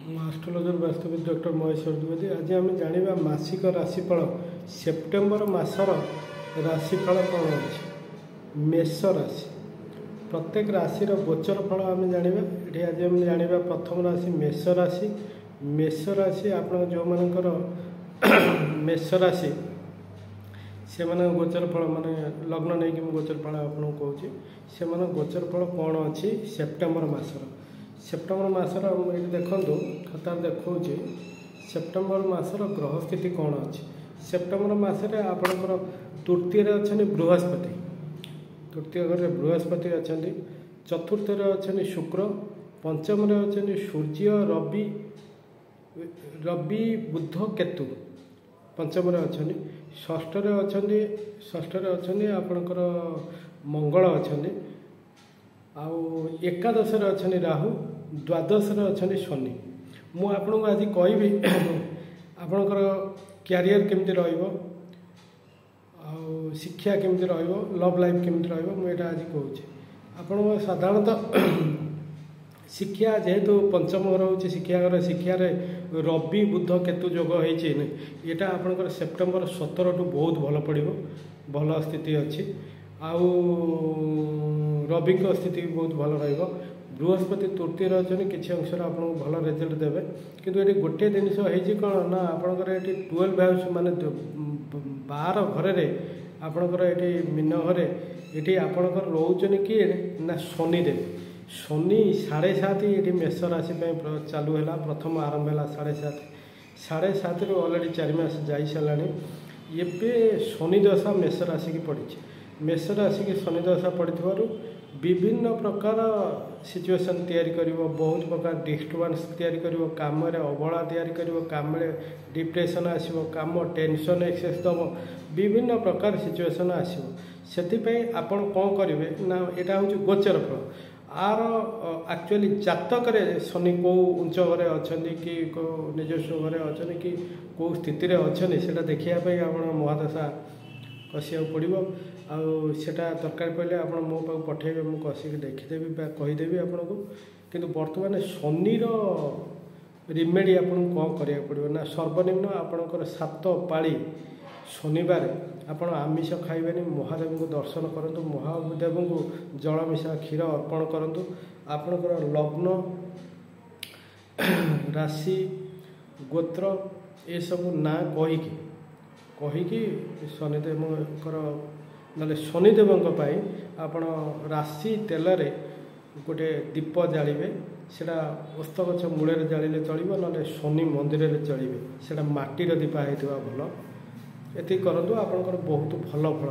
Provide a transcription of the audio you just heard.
आस्ट्रोलॉजर वास्तविक डॉक्टर महेश्वर द्विवेदी। आज आम जाना मासिक राशिफल सेप्टेम्बर मासर राशिफल कौन अच्छे। मेष राशि प्रत्येक राशि गोचर फल आम जाना ये आज आम जाना प्रथम राशि मेष राशि। मेष राशि आप जो मानकर मेष राशि से गोचर फल माने लग्न नहीं कि गोचर फल आपको कहूँ से गोचर फल कौन अच्छी सेप्टेम्बर मासर। सेप्टेम्बर मासर ये देखूँ खातार देखा सेप्टेम्बर मासर ग्रह स्थिति कौन अच्छी। सेप्टेम्बर मसरे आपणकर तृतीय अच्छा बृहस्पति, तृतीय घर बृहस्पति अच्छा, चतुर्थ अच्छा शुक्र, पंचम अच्छा सूर्य रवि रवि बुध केतु पंचम अच्छा, षष्ठ अच्छा आपणकर मंगल अच्छा, एकादश अच्छा राहु, द्वादश अच्छा शनि। मु आपको आज कहबी आपणकर क्यारियर केमती रहिबो, शिक्षा केमती रहिबो, लव लाइफ केमती रहिबो मु एटा आज कहूँ। आपण साधारणतः शिक्षा जेहेतु पंचम घर होची शिक्षा घर, शिक्षा रे रवि बुध केतु जोग होइछि एटा आपणकर सेप्टेम्बर 17 टू बहुत भल पड़िबो, भल स्थिति अच्छी। आउ रवि स्थिति भी बहुत भल रहिबो। बृहस्पति तृतीय अच्छा किसी अंश आपको भल रिजल्ट देवे, किंतु ये गोटे जिनस कौन ना आपणकर ये 12 हाउस माने 12 घरे आपणकर ये मीन घरे ये आपणकर रोचन किए ना शनिदेव। शनि 7.5 ये मेष राशि चालू है, प्रथम आरंभ है 7.5, 7.5 रु अलरेडी 4 मास जा सारा। ये शनि दशा मेष राशि की पड़ी, मेष राशि की शनि दशा पड़ू विभिन्न प्रकार सिचुएशन तैयारी करिवो, बहुत प्रकार डिस्टर्बेंस तैयारी करिवो, काम रे अवहेला तैयारी करिवो, काम रे डिप्रेशन आसीबो, काम टेंशन एक्सेस दबो, विभिन्न प्रकार सिचुएशन आसीबो। सेति पई आपण कोन करिवे ना एटा होची गोचर फल। आर एक्चुअली जातक रे शनि को उच्च घरे अछंती कि को निजस्व घरे अछंती कि को स्थिति रे अछंती सेटा देखिया पई आपण महादशा कसिया पड़ो। आटा दरकार पड़े आप मो पाक पठेबे, मुझे कसिक देखीदेवी कहीदेवी आपन को। किंतु बर्तमान शनिर रिमेडी आपन कौन करा पड़ो ना सर्वनिम्न आपणकर 7 पाली शनिवार आप आमिष खाइबेनि, महादेव को दर्शन करूँ, महादेव को जल मिशा क्षीर अर्पण करूँ। आपणकर लग्न राशि गोत्र ये सब ना कहीकि शनिदेवकर ना शनिदेव आपण राशि तेल गोटे दीप जालिबे, सेटा ओस्त गछ मूल जाले चलो ना शनि मंदिर चलिए, सेटा माटीर दीपा होता भल। ये करूँ आपंकर बहुत भल फल।